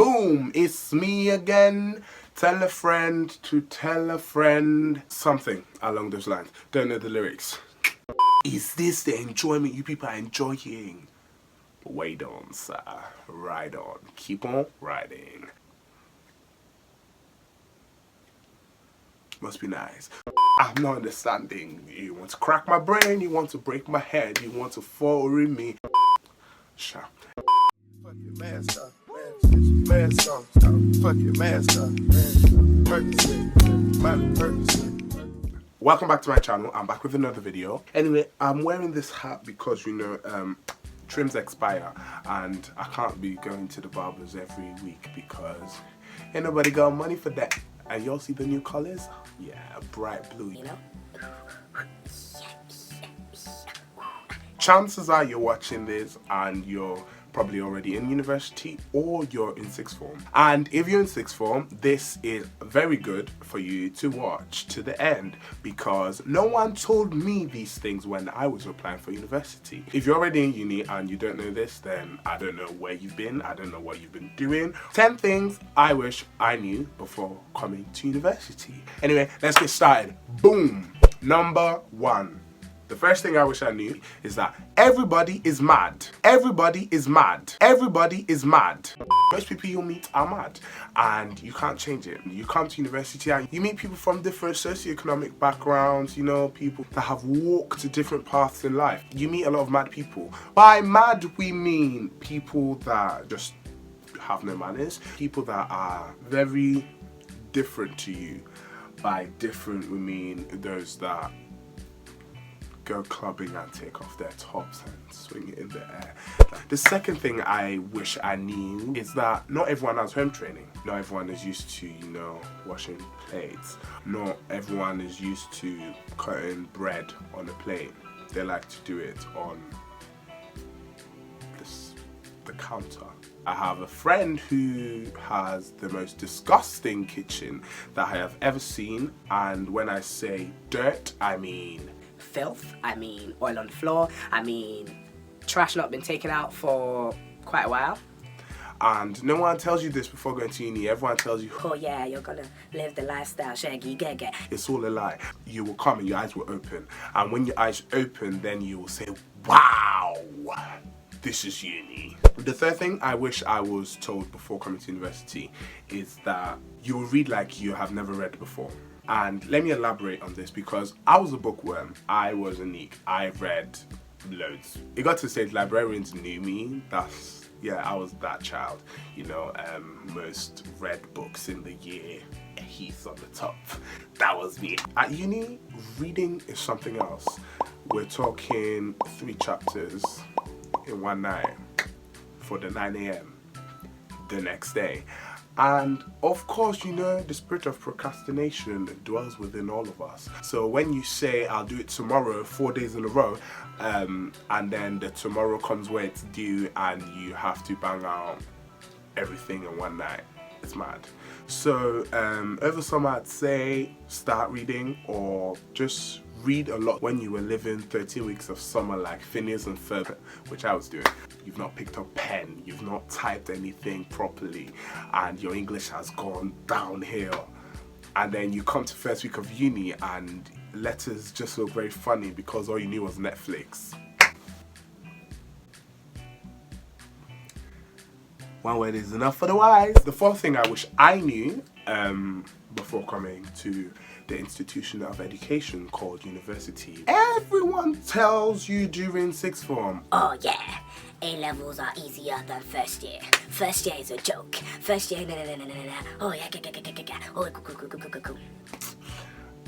Boom, it's me again. Tell a friend to tell a friend. Something along those lines. Don't know the lyrics. Is this the enjoyment you people are enjoying? Wait on, sir. Ride on. Keep on riding. Must be nice. I'm not understanding. You want to crack my brain, you want to break my head, you want to fall in me. Sure. Fuck your mask off, mask off, fuck your mask off, Welcome back to my channel. I'm back with another video. Anyway, I'm wearing this hat because trims expire and I can't be going to the barbers every week because ain't nobody got money for that. And y'all see the new colors? Yeah, bright blue. You know? Chances are you're watching this and you're probably already in university or you're in sixth form. And if you're in sixth form, this is very good for you to watch to the end because no one told me these things when I was applying for university. If you're already in uni and you don't know this, then I don't know where you've been, I don't know what you've been doing. 10 things I wish I knew before coming to university. Anyway, let's get started. Boom! Number 1. The first thing I wish I knew is that everybody is mad. Everybody is mad. Everybody is mad. Most people you meet are mad and you can't change it. You come to university and you meet people from different socioeconomic backgrounds, you know, people that have walked different paths in life. You meet a lot of mad people. By mad, we mean people that just have no manners, people that are very different to you. By different, we mean those that go clubbing and take off their tops and swing it in the air. The second thing I wish I knew is that not everyone has home training. Not everyone is used to, washing plates. Not everyone is used to cutting bread on a plate. They like to do it on the counter. I have a friend who has the most disgusting kitchen that I have ever seen, and when I say dirt, I mean filth, I mean oil on the floor, I mean trash not been taken out for quite a while. And no one tells you this before going to uni. Everyone tells you, oh yeah, you're gonna live the lifestyle, shaggy, get. It's all a lie. You will come and your eyes will open. And when your eyes open, then you will say, wow, this is uni. The third thing I wish I was told before coming to university is that you will read like you have never read before. And let me elaborate on this because I was a bookworm. I was a geek. I read loads. It got to the stage librarians knew me. I was that child. Most read books in the year. Ehis on the top. That was me. At uni, reading is something else. We're talking 3 chapters in one night for the 9 a.m. the next day. And of course, the spirit of procrastination dwells within all of us. So when you say, I'll do it tomorrow, 4 days in a row, and then the tomorrow comes where it's due and you have to bang out everything in one night, it's mad. So over summer, I'd say start reading or just read a lot. When you were living 13 weeks of summer like Phineas and Ferb, which I was doing, you've not picked up pen, you've not typed anything properly, and your English has gone downhill. And then you come to first week of uni and letters just look very funny because all you knew was Netflix. One word is enough for the wise. The fourth thing I wish I knew before coming to the institution of education called university. Everyone tells you during sixth form, oh yeah, A-levels are easier than first year. First year is a joke. First year, no. Oh yeah, oh, cool.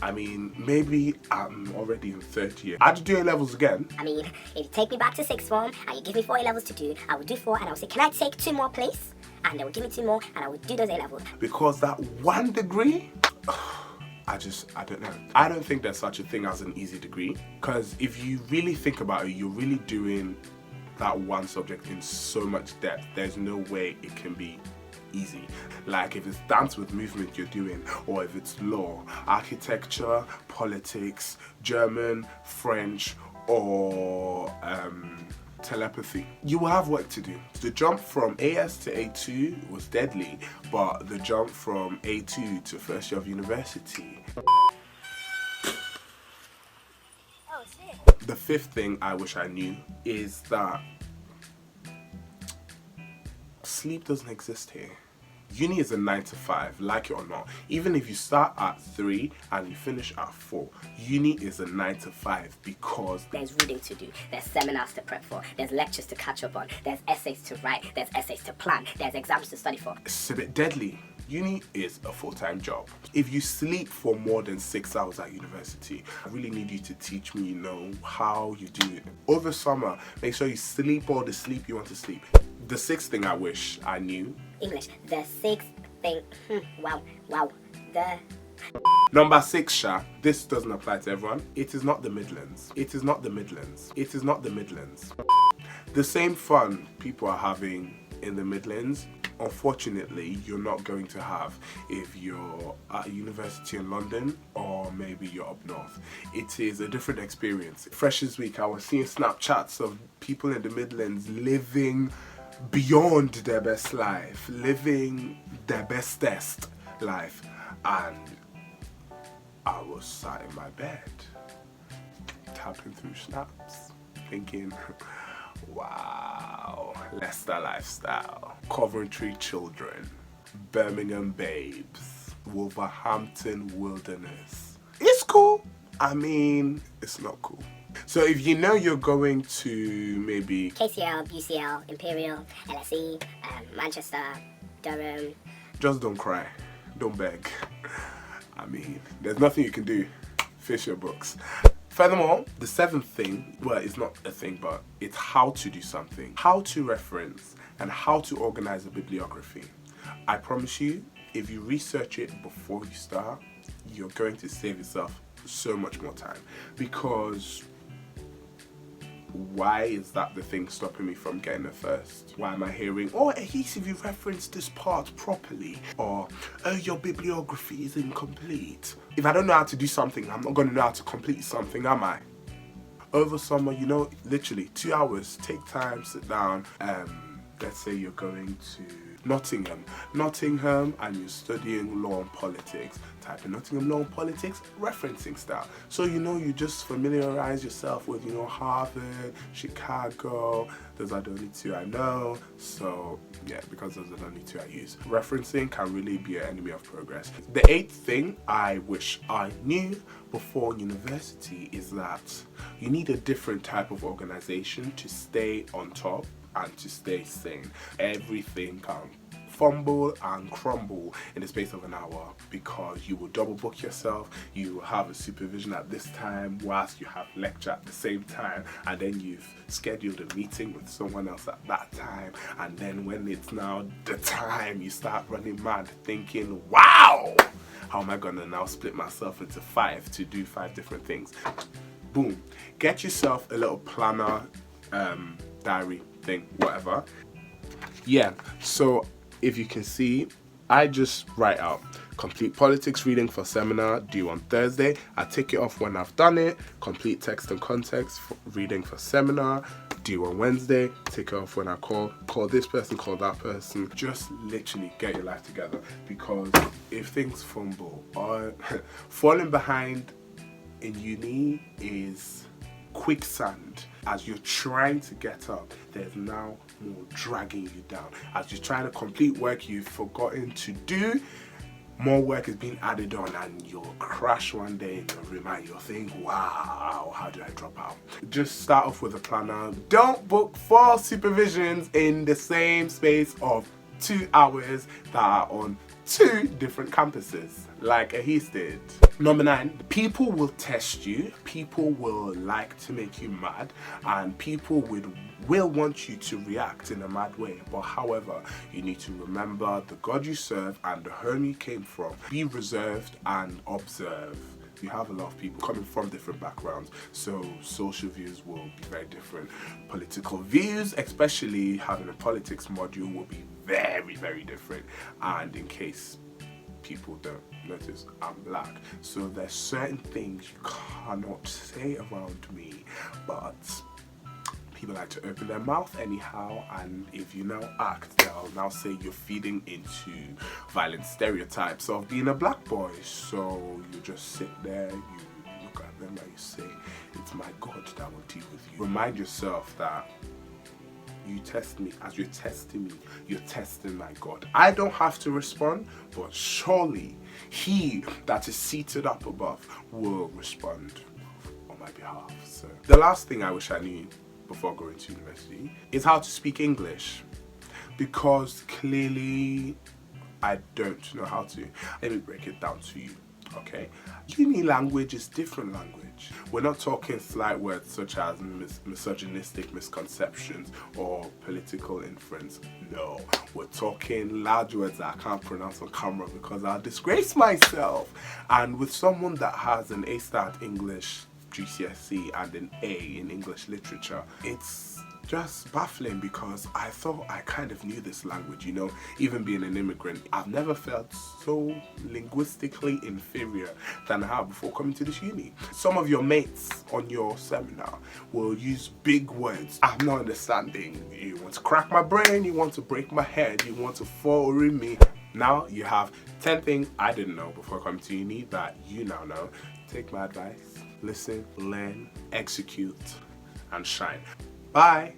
I mean, maybe I'm already in third year. I'd do A-levels again. I mean, if you take me back to sixth form and you give me 4 A-levels to do, I would do 4 and I would say, can I take 2 more please? And they would give me 2 more and I would do those A-levels. Because that 1 degree, I don't know. I don't think there's such a thing as an easy degree. Because if you really think about it, you're really doing that one subject in so much depth. There's no way it can be easy. Like if it's dance with movement you're doing, or if it's law, architecture, politics, German, French, or telepathy. You will have work to do. The jump from AS to A2 was deadly, but the jump from A2 to first year of university. The fifth thing I wish I knew is that sleep doesn't exist here. Uni is a 9 to 5, like it or not. Even if you start at 3 and you finish at 4, uni is a 9 to 5 because There's reading to do, there's seminars to prep for, there's lectures to catch up on, there's essays to write, there's essays to plan, there's exams to study for. it's a bit deadly. Uni is a full-time job. If you sleep for more than 6 hours at university, I really need you to teach me, how you do it. Over summer, make sure you sleep all the sleep you want to sleep. The sixth thing I wish I knew. English. The sixth thing. Wow. The Number 6, Sha. This doesn't apply to everyone. It is not the Midlands. It is not the Midlands. It is not the Midlands. The same fun people are having in the Midlands, unfortunately, you're not going to have if you're at a university in London or maybe you're up north. It is a different experience. Freshers Week, I was seeing Snapchats of people in the Midlands living beyond their best life, living their bestest life, and I was sat in my bed, tapping through snaps, thinking, wow, Leicester lifestyle, Coventry children, Birmingham babes, Wolverhampton wilderness. It's cool. I mean, it's not cool. So if you know you're going to maybe KCL, UCL, Imperial, LSE, Manchester, Durham. just don't cry, don't beg. I mean, there's nothing you can do. Fish your books. Furthermore, the seventh thing, well, it's not a thing, but it's how to do something. How to reference and how to organize a bibliography. I promise you, if you research it before you start, you're going to save yourself so much more time. Because why is that the thing stopping me from getting it first? Why am I hearing, oh, Ehis, if you referenced this part properly, or oh, your bibliography is incomplete. If I don't know how to do something, I'm not going to know how to complete something, am I? Over summer, literally 2 hours, take time, sit down. Let's say you're going to Nottingham, and you're studying law and politics. Type in Nottingham law and politics referencing style. So you just familiarize yourself with Harvard, Chicago. Those are the only two I know. So yeah, because those are the only two I use. Referencing can really be an enemy of progress. The eighth thing I wish I knew before university is that you need a different type of organization to stay on top and to stay sane. Everything can fumble and crumble in the space of an hour because you will double book yourself, you will have a supervision at this time whilst you have lecture at the same time, and then you've scheduled a meeting with someone else at that time, and then when it's now the time, you start running mad thinking, wow, how am I gonna now split myself into 5 to do 5 different things? Boom. Get yourself a little planner, diary thing, whatever. Yeah, so if you can see, I just write out complete politics reading for seminar due on Thursday. I tick it off when I've done it. Complete text and context for reading for seminar due on Wednesday. Tick it off when I call this person, call that person. Just literally get your life together, because if things fumble or falling behind in uni is quicksand. As you're trying to get up, there's now more dragging you down. As you're trying to complete work you've forgotten to do, more work is being added on, and you'll crash one day in your room and you'll think, wow, how did I drop out? Just start off with a planner. Don't book 4 supervisions in the same space of 2 hours that are on 2 different campuses, like Ehis did. Number 9, people will test you, people will like to make you mad, and people will want you to react in a mad way. But however, you need to remember the God you serve and the home you came from. Be reserved and observe. You have a lot of people coming from different backgrounds, so social views will be very different. Political views, especially having a politics module, will be very, very different. And in case people don't notice, I'm black, so there's certain things you cannot say around me, but People like to open their mouth anyhow, and if you now act, they'll now say you're feeding into violent stereotypes of being a black boy. So you just sit there, you look at them and you say, it's my God that will deal with you. Remind yourself that you test me. As you're testing me, you're testing my God. I don't have to respond, but surely he that is seated up above will respond on my behalf. So the last thing I wish I knew before going to university is how to speak English, because clearly I don't know how to. Let me break it down to you. Okay, uni language is different language. We're not talking slight words such as misogynistic misconceptions or political inference. No, we're talking large words that I can't pronounce on camera because I'll disgrace myself. And with someone that has an A-star at English GCSE and an A in English literature, it's just baffling because I thought I kind of knew this language, you know, even being an immigrant. I've never felt so linguistically inferior than I have before coming to this uni. Some of your mates on your seminar will use big words I'm not understanding. You want to crack my brain, you want to break my head, you want to fall in me. Now you have 10 things I didn't know before coming to uni that you now know. Take my advice, listen, learn, execute, and shine. Bye.